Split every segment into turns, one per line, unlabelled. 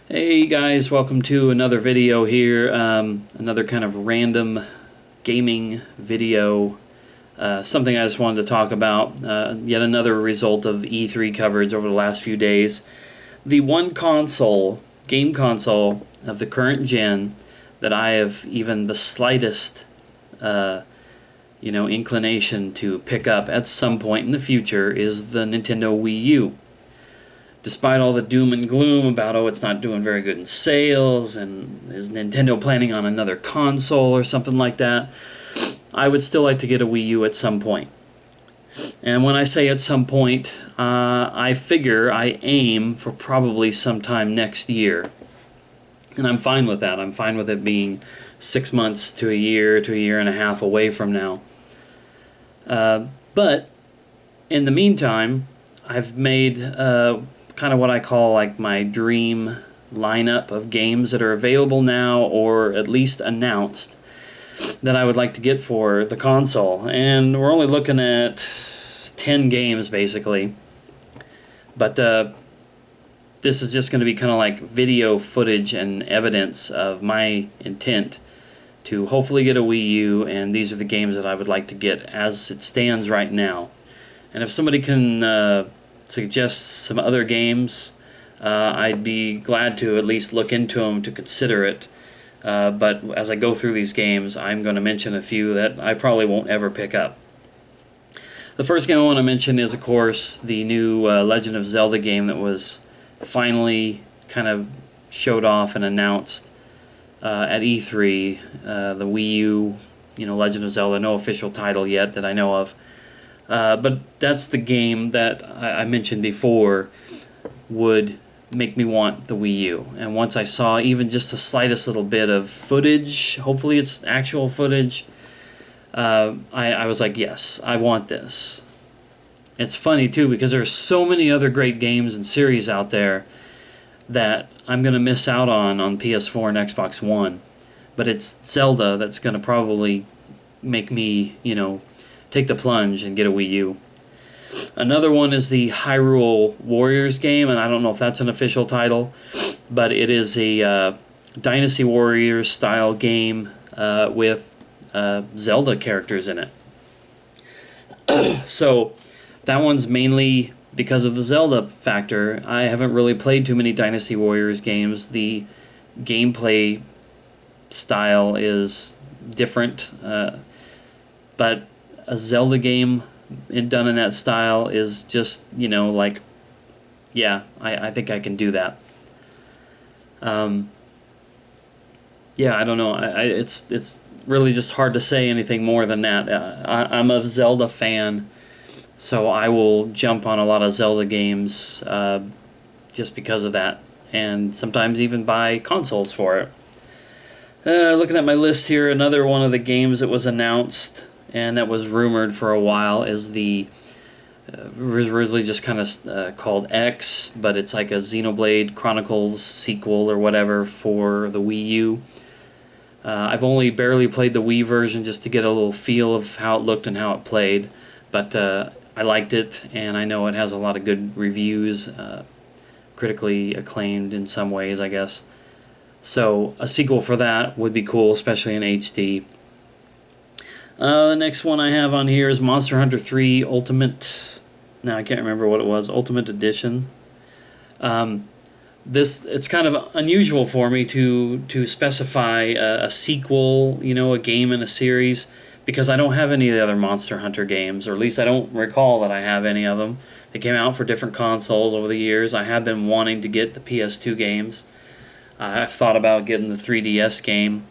Hey guys, welcome to another video here, another kind of random gaming video, something I just wanted to talk about, yet another result of E3 coverage over the last few days. The one game console of the current gen that I have even the slightest, inclination to pick up at some point in the future is the Nintendo Wii U. Despite all the doom and gloom about, oh, it's not doing very good in sales, and is Nintendo planning on another console or something like that, I would still like to get a Wii U at some point. And when I say at some point, I aim for probably sometime next year. And I'm fine with that. I'm fine with it being 6 months to a year and a half away from now. But in the meantime, I've made kind of what I call like my dream lineup of games that are available now or at least announced that I would like to get for the console. And we're only looking at 10 games basically. But this is just going to be kind of like video footage and evidence of my intent to hopefully get a Wii U, and these are the games that I would like to get as it stands right now. And if somebody can suggest some other games, I'd be glad to at least look into them to consider it. But as I go through these games, I'm going to mention a few that I probably won't ever pick up. The first game I want to mention is, of course, the new Legend of Zelda game that was finally kind of showed off and announced at E3. The Wii U, Legend of Zelda, no official title yet that I know of. But that's the game that I mentioned before would make me want the Wii U. And once I saw even just the slightest little bit of footage, hopefully it's actual footage, I was like, yes, I want this. It's funny, too, because there's so many other great games and series out there that I'm going to miss out on PS4 and Xbox One. But it's Zelda that's going to probably make me, take the plunge and get a Wii U. Another one is the Hyrule Warriors game, and I don't know if that's an official title, but it is a Dynasty Warriors style game with Zelda characters in it. So that one's mainly because of the Zelda factor. I haven't really played too many Dynasty Warriors games. The gameplay style is different, but a Zelda game done in that style is just, I think I can do that. I don't know. It's really just hard to say anything more than that. I'm a Zelda fan, so I will jump on a lot of Zelda games just because of that, and sometimes even buy consoles for it. Looking at my list here, another one of the games that was announced and that was rumored for a while is the originally just kind of called X, but it's like a Xenoblade Chronicles sequel or whatever for the Wii U. I've only barely played the Wii version just to get a little feel of how it looked and how it played, but I liked it, and I know it has a lot of good reviews, critically acclaimed in some ways, I guess. So a sequel for that would be cool, especially in HD. The next one I have on here is Monster Hunter 3 Ultimate. Now I can't remember what it was. Ultimate Edition. It's kind of unusual for me to specify a sequel, a game in a series, because I don't have any of the other Monster Hunter games, or at least I don't recall that I have any of them. They came out for different consoles over the years. I have been wanting to get the PS2 games. I've thought about getting the 3DS game,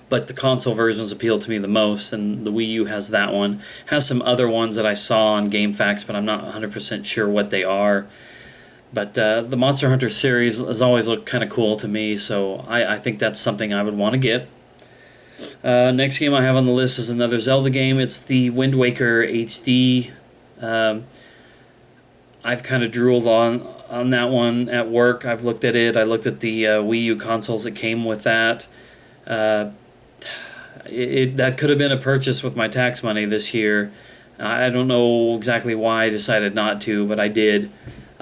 but the console versions appeal to me the most, and the Wii U has that one. Has some other ones that I saw on GameFAQs, but I'm not 100% sure what they are. But the Monster Hunter series has always looked kind of cool to me, so I think that's something I would want to get. Next game I have on the list is another Zelda game. It's the Wind Waker HD. I've kind of drooled on that one at work. I've looked at it. I looked at the Wii U consoles that came with that. That could have been a purchase with my tax money this year. I don't know exactly why I decided not to, but I did.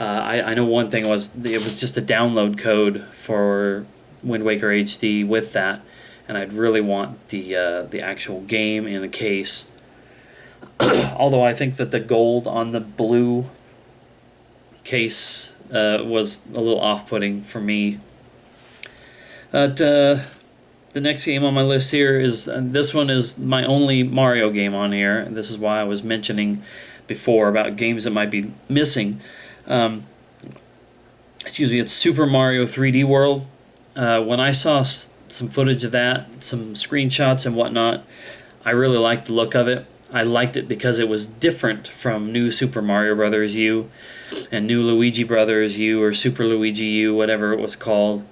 I know one thing was it was just a download code for Wind Waker HD with that, and I'd really want the actual game in a case. Although I think that the gold on the blue case was a little off-putting for me. But the next game on my list here is this one is my only Mario game on here. This is why I was mentioning before about games that might be missing. Excuse me, it's Super Mario 3D World. When I saw some footage of that, some screenshots and whatnot, I really liked the look of it. I liked it because it was different from New Super Mario Brothers U and New Luigi Brothers U or Super Luigi U, whatever it was called.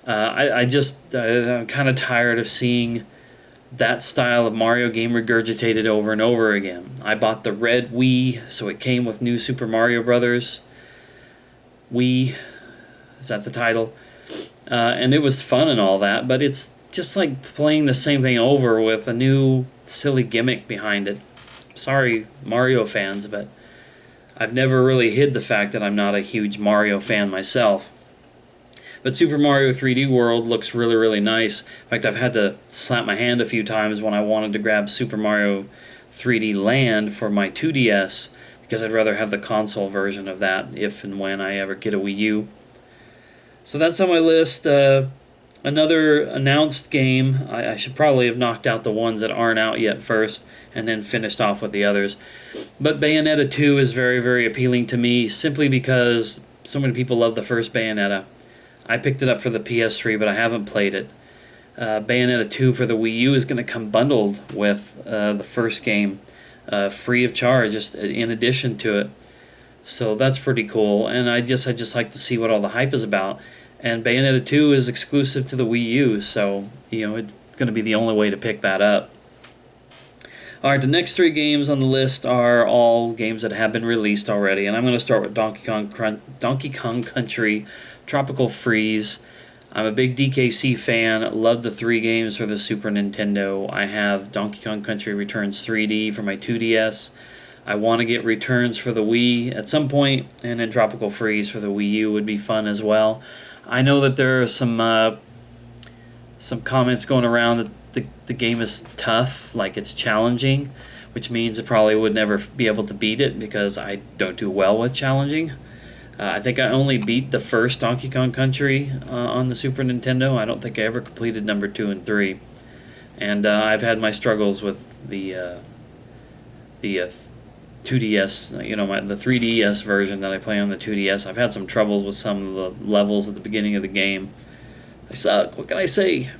I'm kind of tired of seeing that style of Mario game regurgitated over and over again. I bought the red Wii, so it came with New Super Mario Brothers. Wii, is that the title? And it was fun and all that, but it's just like playing the same thing over with a new silly gimmick behind it. Sorry, Mario fans, but I've never really hid the fact that I'm not a huge Mario fan myself. But Super Mario 3D World looks really, really nice. In fact, I've had to slap my hand a few times when I wanted to grab Super Mario 3D Land for my 2DS, because I'd rather have the console version of that if and when I ever get a Wii U. So that's on my list. Another announced game, I should probably have knocked out the ones that aren't out yet first, and then finished off with the others. But Bayonetta 2 is very, very appealing to me, simply because so many people love the first Bayonetta. I picked it up for the PS3, but I haven't played it. Bayonetta 2 for the Wii U is going to come bundled with the first game, free of charge, just in addition to it. So that's pretty cool, and I just like to see what all the hype is about. And Bayonetta 2 is exclusive to the Wii U, so it's going to be the only way to pick that up. All right, the next three games on the list are all games that have been released already, and I'm going to start with Donkey Kong Country Tropical Freeze. I'm a big DKC fan. Love the three games for the Super Nintendo. I have Donkey Kong Country Returns 3D for my 2DS. I want to get Returns for the Wii at some point, and then Tropical Freeze for the Wii U would be fun as well. I know that there are some comments going around that the game is tough, like it's challenging, which means I probably would never be able to beat it because I don't do well with challenging. I think I only beat the first Donkey Kong Country on the Super Nintendo. I don't think I ever completed number 2 and 3. And I've had my struggles with the 2DS, the 3DS version that I play on the 2DS. I've had some troubles with some of the levels at the beginning of the game. They suck, what can I say?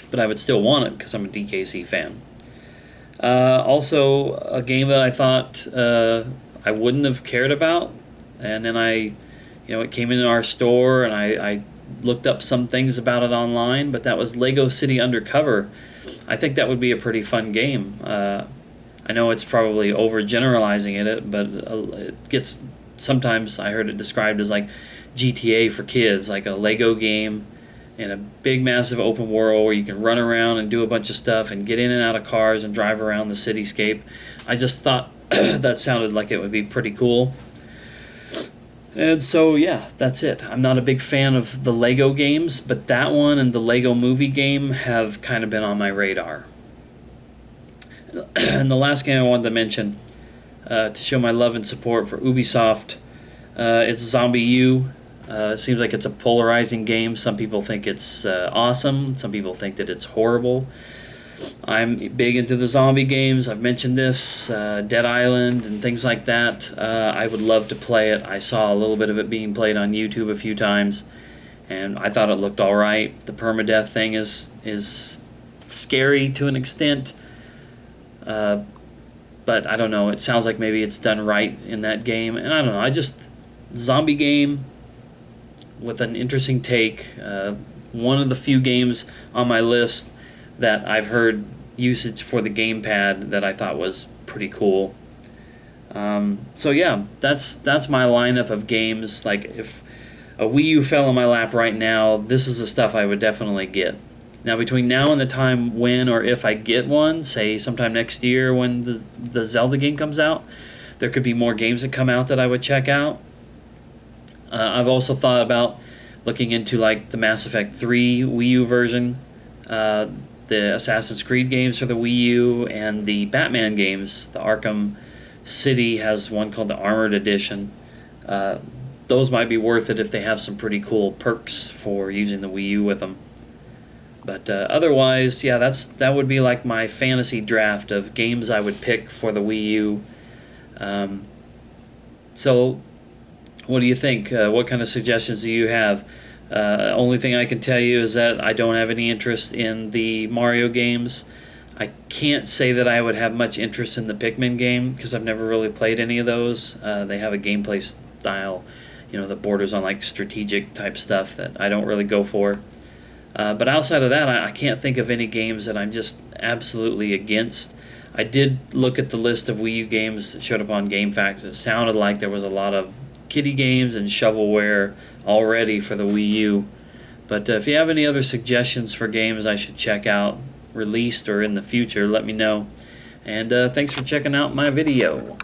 But I would still want it because I'm a DKC fan. Also, a game that I thought I wouldn't have cared about, and then it came into our store, and I looked up some things about it online, but that was Lego City Undercover. I think that would be a pretty fun game. I know it's probably overgeneralizing it, but it gets, sometimes I heard it described as like GTA for kids, like a Lego game in a big, massive open world where you can run around and do a bunch of stuff and get in and out of cars and drive around the cityscape. I just thought that sounded like it would be pretty cool. And so, yeah, that's it. I'm not a big fan of the Lego games, but that one and the Lego Movie game have kind of been on my radar. And the last game I wanted to mention, to show my love and support for Ubisoft, it's Zombie U. It seems like it's a polarizing game. Some people think it's awesome. Some people think that it's horrible. I'm big into the zombie games. I've mentioned this, Dead Island and things like that. I would love to play it. I saw a little bit of it being played on YouTube a few times, and I thought it looked all right. The permadeath thing is scary to an extent, but I don't know. It sounds like maybe it's done right in that game, and I don't know. Zombie game with an interesting take. One of the few games on my list that I've heard usage for the gamepad that I thought was pretty cool. So yeah, that's my lineup of games. Like, if a Wii U fell in my lap right now, this is the stuff I would definitely get. Now, between now and the time when or if I get one, say sometime next year when the Zelda game comes out, there could be more games that come out that I would check out. I've also thought about looking into like the Mass Effect 3 Wii U version, the Assassin's Creed games for the Wii U, and the Batman games. The Arkham City has one called the Armored Edition. Those might be worth it if they have some pretty cool perks for using the Wii U with them. But otherwise, yeah, that would be like my fantasy draft of games I would pick for the Wii U. So, what do you think? What kind of suggestions do you have? Only thing I can tell you is that I don't have any interest in the Mario games. I can't say that I would have much interest in the Pikmin game because I've never really played any of those. They have a gameplay style, that borders on like strategic type stuff that I don't really go for. But outside of that, I can't think of any games that I'm just absolutely against. I did look at the list of Wii U games that showed up on GameFAQs. It sounded like there was a lot of kiddie games and shovelware already for the Wii U. But if you have any other suggestions for games I should check out, released or in the future, let me know. And thanks for checking out my video.